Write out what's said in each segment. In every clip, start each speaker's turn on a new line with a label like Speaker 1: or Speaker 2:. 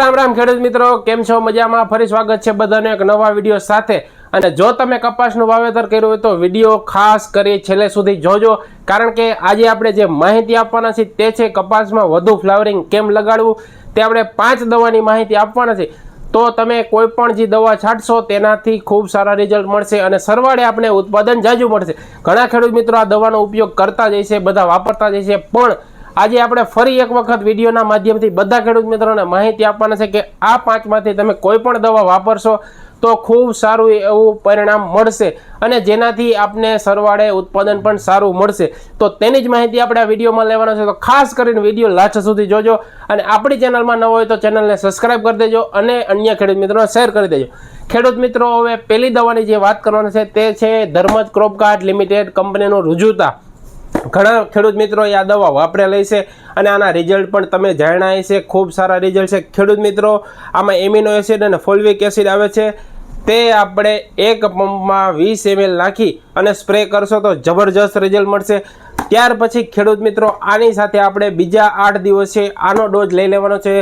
Speaker 1: राम राम खेडूत मित्रों, केम छो? मजामां? फरी स्वागत छे बधाने एक नवा विडियो साथे। अने जो तमे कपासनुं वावेतर कर्युं होय तो विडियो खास करी छेल्ले सुधी जोजो, कारण के आजे आपणे जे माहिती आपवाना छे ते छे कपासमां वधु फ्लावरिंग केम लगाडवुं। ते आपणे 5 दवानी माहिती आपवाना छे। तो तमे कोई पण जे दवा छांटशो तेनाथी खूब सारा रिजल्ट मळशे अने सरवाळे आपणे उत्पादन जाजू मळशे। घणा खेडूत मित्रों आ दवानो उपयोग करता ज हशे, बधा वापरता ज हशे, पण आज आपणे फरी एक वखत विडियोना माध्यमथी बधा खेडूत मित्रोने माहिती आपवाना छे के आ 5 मांथी तमे कोई पण दवा वापरशो तो खूब सारूं एवुं परिणाम मळशे अने जेनाथी आपने सरवाळे उत्पादन पण सारूं मळशे। तो तेनी ज माहिती आपणे आ विडियोमां लेवानो छे। तो खास करीने विडियो लास्ट सुधी जोजो अने आपणी चेनलमां नवा होय तो चेनलने सब्सक्राइब करी देजो अने अन्य खेडूत मित्रोने शेर करी देजो। खेडूत मित्रों, हवे पहेली दवानी जे वात करवानी छे ते छे धर्मज क्रॉपगार्ड लिमिटेड कंपनीनो रुजुता। घणा खेडूत मित्रों आ दवा वापरेली छे अने आना रिजल्ट पण तमे जाण्या हशे। खूब सारा रिजल्ट छे खेडूत मित्रों। आमां एमिनो एसिड अने फोलिक एसिड आवे छे। ते आपणे एक पंपमां 20 ml नाखी अने स्प्रे करशो तो जबरदस्त रिजल्ट मळशे। त्यार पछी खेडूत मित्रों आनी साथे आपणे बीजा 8 दिवसे आनो डोज लई लेवानो छे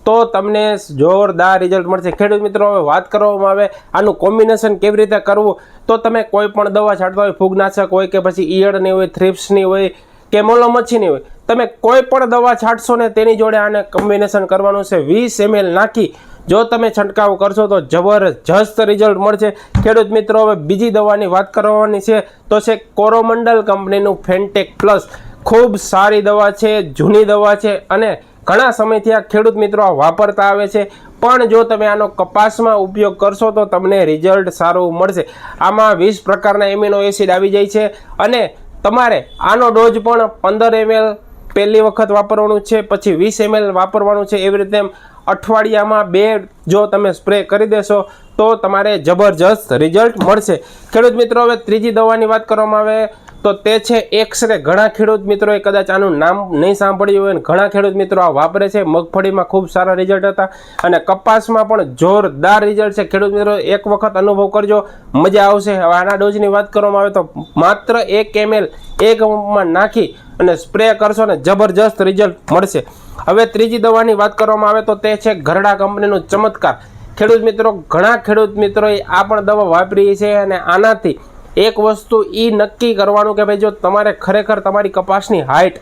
Speaker 1: तो तमने जोरदार रिजल्ट मळशे। खेडूत मित्रों, हवे वात करवामां आवे आनुं कोम्बिनेशन केवी रीते करवुं, तो तमे कोई पण दवा छांटता होय, फूगनाशक होय के पछी ईयळनी होय, थ्रिप्सनी होय के मोलो मच्छीनी होय, तमे कोई पण दवा छांटशो ने तेनी जोडे आने कोम्बिनेशन करवानुं छे। 20 ml नाखी जो तमे छंटकाव करशो तो जबरदस्त रिजल्ट मळशे। खेडूत मित्रों, हवे बीजी दवानी वात करवानी छे तो छे कोरोमंडल कंपनीनुं फेंटेक प्लस। खूब सारी दवा छे, जूनी दवा छे अने घणा समयथी आ खेडूत मित्रों वापरता आवे छे, पण जो तमे आनो कपासमां उपयोग करशो तो तमने रिजल्ट सारुं मळशे। आमां 20 प्रकारना एमिनो एसिड आवी जाय छे अने तमारे आनो डोज पण 15 ml पहेली वखत वापरवानुं छे, पछी 20 ml वापरवानुं छे। एवी रीते अठवाडियामां 2 जो तमे स्प्रे करी देशो तो तमारे जबरदस्त रिजल्ट मळशे। खेडूत मित्रों, हवे त्रीजी दवानी वात करवामां आवे तो ते छे एक्सरे। घणा खेडूत मित्रोए कदाच आनुं नाम नहीं सांभळ्युं होय। घणा खेडूत मित्रों आ वापरे छे। मगफळीमां खूब सारा रिजल्ट हता अने कपासमां पण जोरदार रिजल्ट छे। खेडूत मित्रों एक वखत अनुभव करजो, मजा आवशे। हवे आना डोजनी वात करवामां आवे तो मात्र 1 ml एक पंपमां नाखी अने स्प्रे करशो ने जबरदस्त रिजल्ट मळशे। हवे त्रीजी दवानी वात करवामां आवे तो ते छे घरડા कंपनीनो चमत्कार। खेडूत मित्रों, घणा खेडूत मित्रोए आ पण दवा वापरी छे अने आनाथी एक वस्तु ई नक्की करवानुं के भाई जो तमारे खरेखर तमारी कपासनी हाइट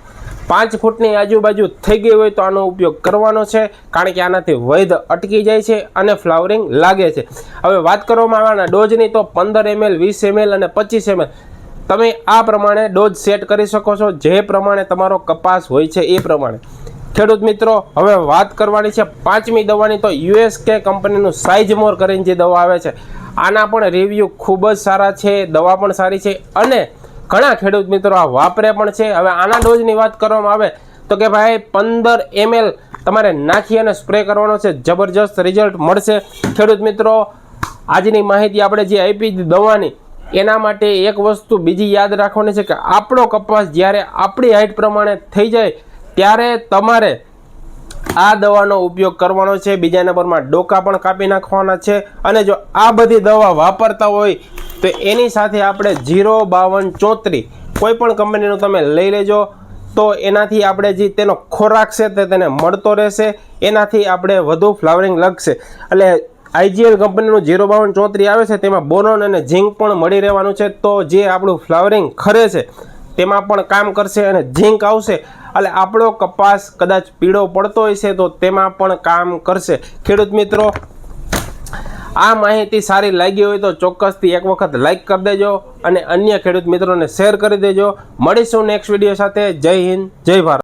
Speaker 1: 5 फूटनी आजुबाजु थई गई होय तो आनो उपयोग करवानो छे, कारण के आनाथी वैध अटकी जाय छे अने फ्लावरिंग लागे छे। हवे वात करवामां आवे डोजनी तो 15 ml 20 ml अने 25 ml तमे आ प्रमाणे डोज सेट करी शको छो, जे प्रमाणे तमारो कपास होय छे ए प्रमाणे। खेडूत मित्रों, हवे वात करवानी छे 5મી दवानी तो USK कंपनीनुं साइजमोर करीने जे दवा आवे छे आना पण रिव्यू खूब ज सारा छे, दवा पण सारी छे अने घणा खेडूत मित्रों आ वापरे पण छे। हवे आना डोजनी वात करवामां आवे तो के भाई 15 ml तमारे नाखी अने स्प्रे करवानो छे, जबरदस्त रिजल्ट मळशे। खेडूत मित्रों, आजनी माहिती आपणे जे आपी दवानी एना माटे एक वस्तु बीजी याद राखवानी छे के आपणो कपास ज्यारे आपणी हाइट प्रमाणे थई जाय त्यारे तमारे आ दवानो उपयोग करवानो छे। बीजा नंबरमां डोका पण कापी नाखवाना छे अने जो आ बधी दवा वापरता होय तो एनी साथे आपणे 05234 कोई पण कंपनीनो तमे लई लेजो तो एनाथी आपणे जे तेनो खोराक छे ते तेने मळतो रहेशे, एनाथी आपणे वधु फ्लावरिंग लगशे। એટલે IGL कंपनीનું 05234 આવે છે તેમાં બોરોન અને ઝીંક પણ મળી રહેવાનું છે, તો જે આપણું ફ્લાવરિંગ ખરે છે તેમાં પણ કામ કરશે અને ઝીંક આવશે એટલે આપણો કપાસ કદાચ પીળો પડતો હોય છે તો તેમાં પણ કામ કરશે। ખેડૂત મિત્રો, આ માહિતી સારી લાગી હોય તો ચોક્કસથી એક વખત લાઈક કરી દેજો અને અન્ય ખેડૂત મિત્રોને શેર કરી દેજો। મળીશું નેક્સ્ટ વિડીયો સાથે। જય હિન્દ, જય ભારત।